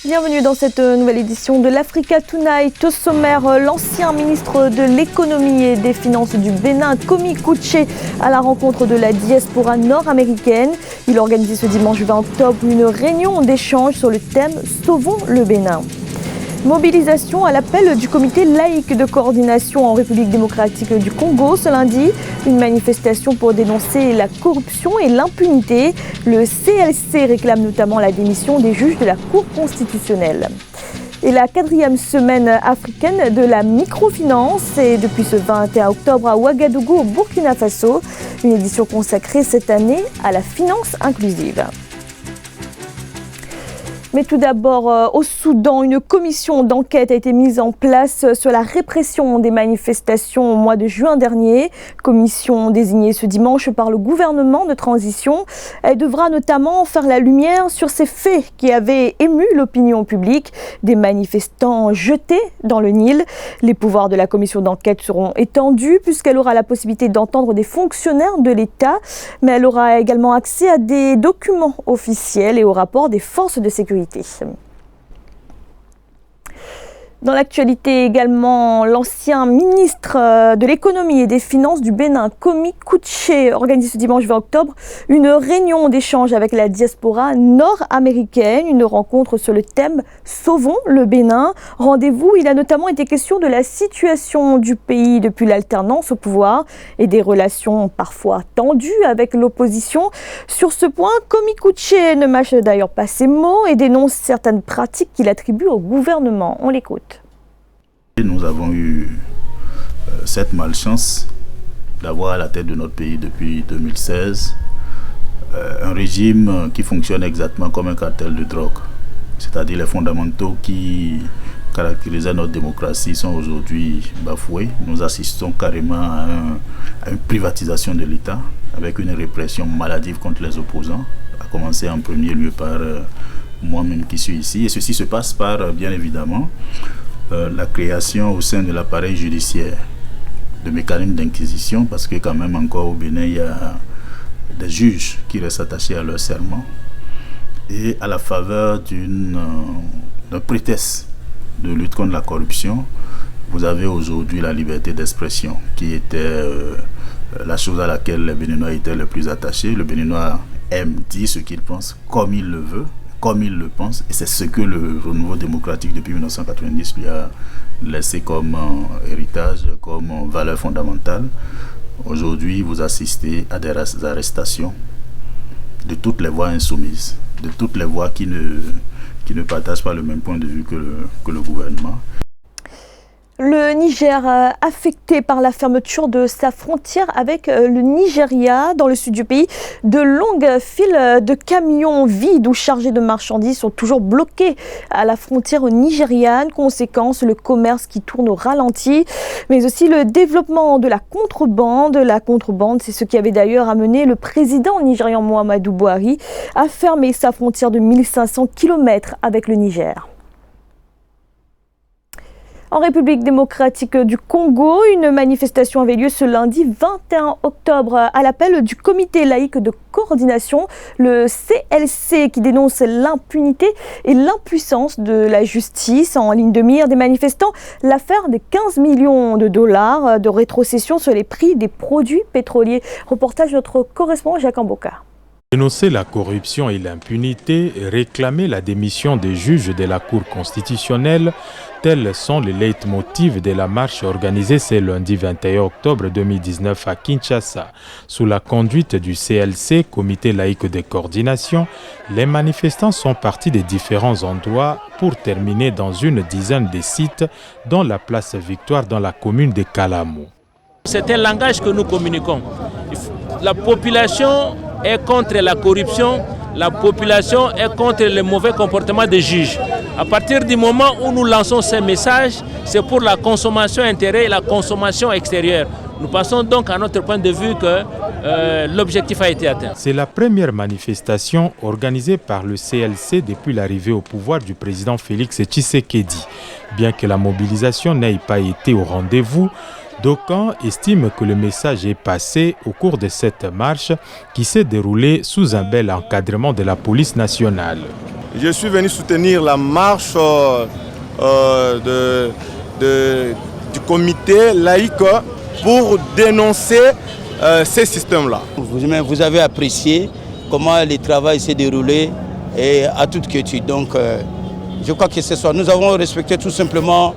Bienvenue dans cette nouvelle édition de l'Africa Tonight. Au sommaire, l'ancien ministre de l'économie et des finances du Bénin, Komi Kouché, à la rencontre de la diaspora nord-américaine. Il a organisé ce dimanche 20 octobre une réunion d'échange sur le thème « Sauvons le Bénin ». Mobilisation à l'appel du comité laïque de coordination en République démocratique du Congo ce lundi. Une manifestation pour dénoncer la corruption et l'impunité. Le CLC réclame notamment la démission des juges de la Cour constitutionnelle. Et la 4e semaine africaine de la microfinance est depuis ce 21 octobre à Ouagadougou au Burkina Faso. Une édition consacrée cette année à la finance inclusive. Mais tout d'abord, au Soudan, une commission d'enquête a été mise en place sur la répression des manifestations au mois de juin dernier. Commission désignée ce dimanche par le gouvernement de transition. Elle devra notamment faire la lumière sur ces faits qui avaient ému l'opinion publique. Des manifestants jetés dans le Nil. Les pouvoirs de la commission d'enquête seront étendus puisqu'elle aura la possibilité d'entendre des fonctionnaires de l'État. Mais elle aura également accès à des documents officiels et aux rapports des forces de sécurité. Dans l'actualité également, l'ancien ministre de l'économie et des finances du Bénin, Komi Kouché, organise ce dimanche 20 octobre une réunion d'échange avec la diaspora nord-américaine, une rencontre sur le thème « Sauvons le Bénin ». Rendez-vous, il a notamment été question de la situation du pays depuis l'alternance au pouvoir et des relations parfois tendues avec l'opposition. Sur ce point, Komi Kouché ne mâche d'ailleurs pas ses mots et dénonce certaines pratiques qu'il attribue au gouvernement. On l'écoute. Nous avons eu cette malchance d'avoir à la tête de notre pays depuis 2016 un régime qui fonctionne exactement comme un cartel de drogue. C'est-à-dire les fondamentaux qui caractérisaient notre démocratie sont aujourd'hui bafoués. Nous assistons carrément à une privatisation de l'État avec une répression maladive contre les opposants, à commencer en premier lieu par moi-même qui suis ici. Et ceci se passe par, bien évidemment, la création au sein de l'appareil judiciaire de mécanismes d'inquisition, parce que quand même encore au Bénin, il y a des juges qui restent attachés à leur serment, et à la faveur d'un prétexte de lutte contre la corruption, vous avez aujourd'hui la liberté d'expression, qui était la chose à laquelle les Béninois étaient le plus attachés. Le Béninois aime dire ce qu'il pense comme il le veut, comme il le pense, et c'est ce que le renouveau démocratique depuis 1990 lui a laissé comme héritage, comme valeur fondamentale. Aujourd'hui, vous assistez à des arrestations de toutes les voix insoumises, de toutes les voix qui ne partagent pas le même point de vue que le gouvernement. Le Niger, affecté par la fermeture de sa frontière avec le Nigeria, dans le sud du pays, de longues files de camions vides ou chargés de marchandises sont toujours bloqués à la frontière nigériane. Conséquence, le commerce qui tourne au ralenti, mais aussi le développement de la contrebande. La contrebande, c'est ce qui avait d'ailleurs amené le président nigérian Muhammadu Buhari à fermer sa frontière de 1500 km avec le Niger. En République démocratique du Congo, une manifestation avait lieu ce lundi 21 octobre à l'appel du comité laïque de coordination, le CLC, qui dénonce l'impunité et l'impuissance de la justice. En ligne de mire des manifestants, l'affaire des 15 millions de dollars de rétrocession sur les prix des produits pétroliers. Reportage de notre correspondant Jacques Amboka. Dénoncer la corruption et l'impunité et réclamer la démission des juges de la Cour constitutionnelle, tels sont les leitmotivs de la marche organisée ce lundi 21 octobre 2019 à Kinshasa. Sous la conduite du CLC, Comité laïque de coordination, les manifestants sont partis de différents endroits pour terminer dans une dizaine de sites, dont la place Victoire dans la commune de Kalamou. C'est un langage que nous communiquons. La population est contre la corruption, la population est contre le mauvais comportement des juges. À partir du moment où nous lançons ces messages, c'est pour la consommation intérieure et la consommation extérieure. Nous pensons donc à notre point de vue que l'objectif a été atteint. C'est la première manifestation organisée par le CLC depuis l'arrivée au pouvoir du président Félix Tshisekedi. Bien que la mobilisation n'ait pas été au rendez-vous, d'aucuns estiment que le message est passé au cours de cette marche qui s'est déroulée sous un bel encadrement de la police nationale. Je suis venu soutenir la marche du comité laïque pour dénoncer ces systèmes-là. Vous avez apprécié comment le travail s'est déroulé et à toute quiétude. Donc je crois que ce soir, nous avons respecté tout simplement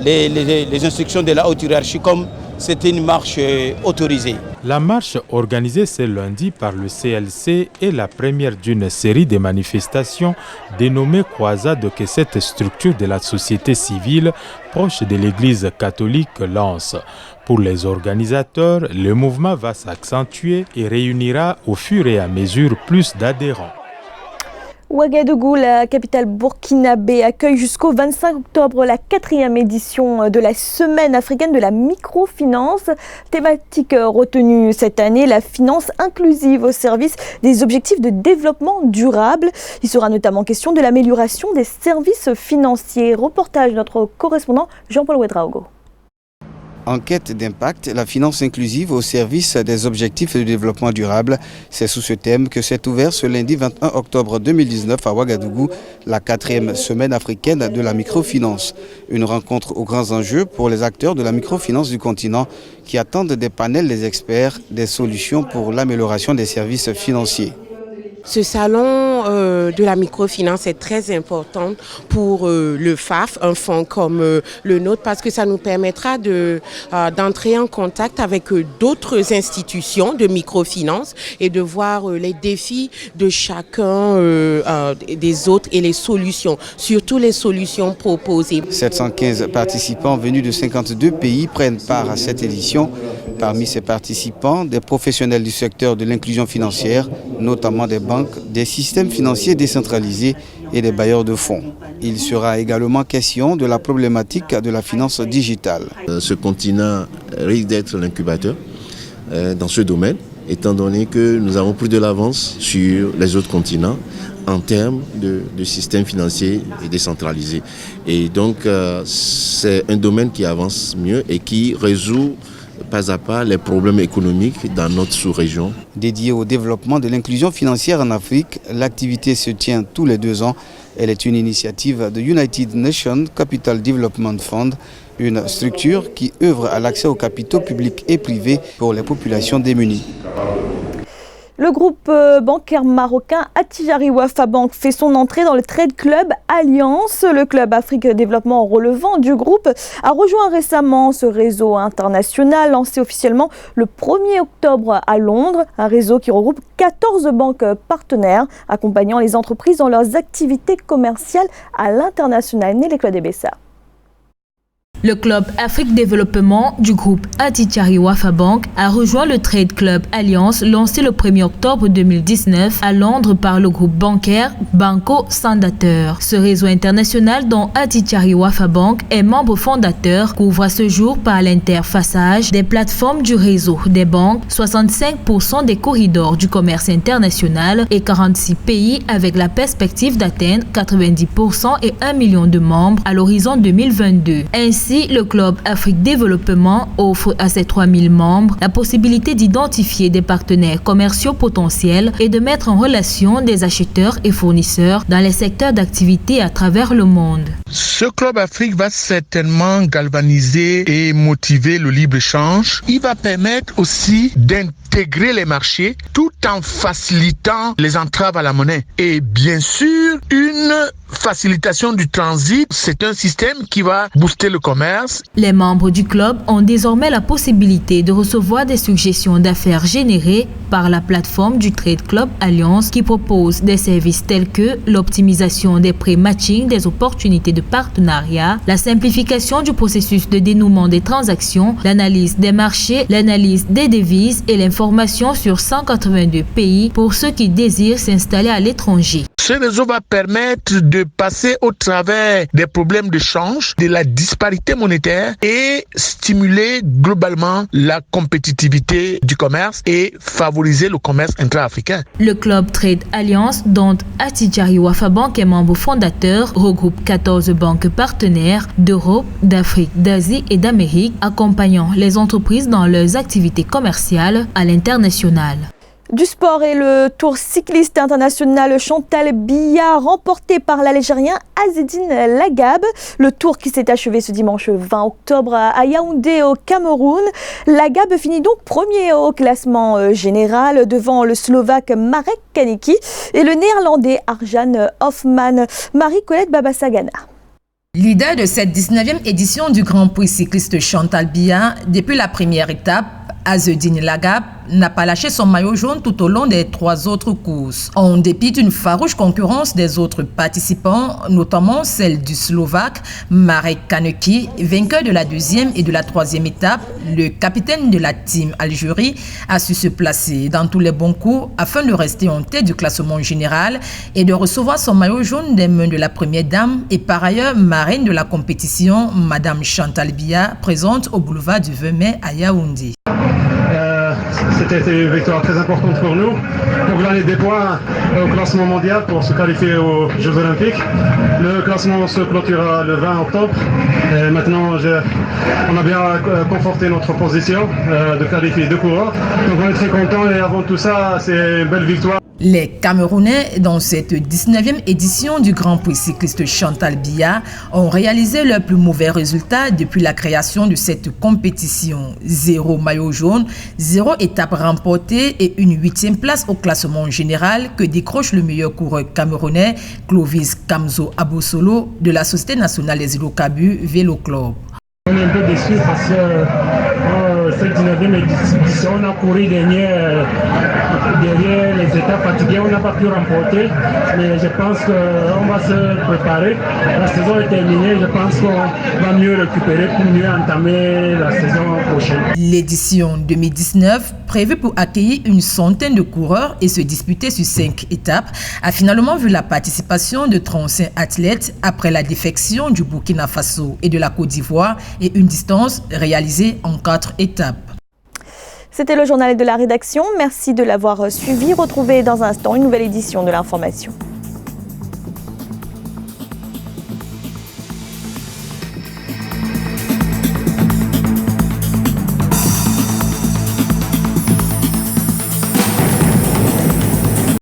les instructions de la haute hiérarchie comme c'était une marche autorisée. La marche organisée ce lundi par le CLC est la première d'une série de manifestations dénommées Croisade que cette structure de la société civile proche de l'Église catholique lance. Pour les organisateurs, le mouvement va s'accentuer et réunira au fur et à mesure plus d'adhérents. Ouagadougou, la capitale burkinabé, accueille jusqu'au 25 octobre la 4e édition de la Semaine africaine de la microfinance. Thématique retenue cette année, la finance inclusive au service des objectifs de développement durable. Il sera notamment question de l'amélioration des services financiers. Reportage de notre correspondant Jean-Paul Ouedraogo. Enquête d'impact, la finance inclusive au service des objectifs de développement durable. C'est sous ce thème que s'est ouvert ce lundi 21 octobre 2019 à Ouagadougou la 4e semaine africaine de la microfinance. Une rencontre aux grands enjeux pour les acteurs de la microfinance du continent qui attendent des panels des experts, des solutions pour l'amélioration des services financiers. Ce salon de la microfinance est très important pour le FAF, un fonds comme le nôtre, parce que ça nous permettra d'entrer en contact avec d'autres institutions de microfinance et de voir les défis de chacun des autres et les solutions, surtout les solutions proposées. 715 participants venus de 52 pays prennent part à cette édition. Parmi ces participants, des professionnels du secteur de l'inclusion financière, notamment des banques, des systèmes financiers décentralisés et des bailleurs de fonds. Il sera également question de la problématique de la finance digitale. Ce continent risque d'être l'incubateur dans ce domaine, étant donné que nous avons plus de l'avance sur les autres continents en termes de systèmes financiers et décentralisés. Et donc, c'est un domaine qui avance mieux et qui résout pas à pas les problèmes économiques dans notre sous-région. Dédiée au développement de l'inclusion financière en Afrique, l'activité se tient tous les 2 ans. Elle est une initiative de United Nations Capital Development Fund, une structure qui œuvre à l'accès aux capitaux publics et privés pour les populations démunies. Le groupe bancaire marocain Attijari Wafa Bank fait son entrée dans le Trade Club Alliance. Le club Afrique Développement relevant du groupe a rejoint récemment ce réseau international lancé officiellement le 1er octobre à Londres. Un réseau qui regroupe 14 banques partenaires accompagnant les entreprises dans leurs activités commerciales à l'international. Né les Claude Bessa. Le club Afrique Développement du groupe Attijari Wafa Bank a rejoint le Trade Club Alliance lancé le 1er octobre 2019 à Londres par le groupe bancaire Banco Santander. Ce réseau international dont Attijari Wafa Bank est membre fondateur couvre à ce jour par l'interfaçage des plateformes du réseau des banques 65% des corridors du commerce international et 46 pays avec la perspective d'atteindre 90% et 1 million de membres à l'horizon 2022. Ainsi, le club Afrique Développement offre à ses 3000 membres la possibilité d'identifier des partenaires commerciaux potentiels et de mettre en relation des acheteurs et fournisseurs dans les secteurs d'activité à travers le monde. Ce club Afrique va certainement galvaniser et motiver le libre-échange. Il va permettre aussi d'intégrer les marchés tout en facilitant les entraves à la monnaie. Et bien sûr, une facilitation du transit, c'est un système qui va booster le commerce. Les membres du club ont désormais la possibilité de recevoir des suggestions d'affaires générées par la plateforme du Trade Club Alliance qui propose des services tels que l'optimisation des prix matching des opportunités de partenariat, la simplification du processus de dénouement des transactions, l'analyse des marchés, l'analyse des devises et l'information sur 182 pays pour ceux qui désirent s'installer à l'étranger. Ce réseau va permettre de passer au travers des problèmes de change, de la disparité monétaire et stimuler globalement la compétitivité du commerce et favoriser le commerce intra-africain. Le club Trade Alliance, dont Attijari Wafa Bank est membre fondateur, regroupe 14 banques partenaires d'Europe, d'Afrique, d'Asie et d'Amérique, accompagnant les entreprises dans leurs activités commerciales à l'international. Du sport et le tour cycliste international Chantal Biya remporté par l'Algérien Azzedine Lagab. Le tour qui s'est achevé ce dimanche 20 octobre à Yaoundé au Cameroun. Lagab finit donc premier au classement général devant le Slovaque Marek Kaniki et le Néerlandais Arjan Hoffman. Marie-Colette Babasagana. Leader de cette 19e édition du Grand Prix cycliste Chantal Biya, depuis la première étape, Azzedine Lagab n'a pas lâché son maillot jaune tout au long des 3 autres courses. En dépit d'une farouche concurrence des autres participants, notamment celle du Slovaque Marek Kaneki, vainqueur de la 2e et de la 3e étape, le capitaine de la team Algérie a su se placer dans tous les bons coups afin de rester en tête du classement général et de recevoir son maillot jaune des mains de la première dame et par ailleurs marraine de la compétition, Madame Chantal Biya, présente au boulevard du 20 mai à Yaoundé. C'était une victoire très importante pour nous, pour gagner des points au classement mondial pour se qualifier aux Jeux Olympiques. Le classement se clôturera le 20 octobre. Et maintenant, on a bien conforté notre position de qualifier 2 coureurs. Donc on est très contents et avant tout ça, c'est une belle victoire. Les Camerounais, dans cette 19e édition du Grand Prix cycliste Chantal Biya, ont réalisé leur plus mauvais résultat depuis la création de cette compétition. 0 maillot jaune, 0 étape remportée et une 8e place au classement général que décroche le meilleur coureur camerounais, Clovis Kamzo Abosolo, de la Société nationale des hydrocarbures Vélo Club. On est un peu déçus parce que cette 19e édition, on a couru derrière les étapes fatiguées, on n'a pas pu remporter. Mais je pense qu'on va se préparer. La saison est terminée, je pense qu'on va mieux récupérer pour mieux entamer la saison prochaine. L'édition 2019, prévue pour accueillir une centaine de coureurs et se disputer sur 5 étapes, a finalement vu la participation de 35 athlètes après la défection du Burkina Faso et de la Côte d'Ivoire et une distance réalisée en 4 étapes. C'était le journal de la rédaction. Merci de l'avoir suivi. Retrouvez dans un instant une nouvelle édition de l'information.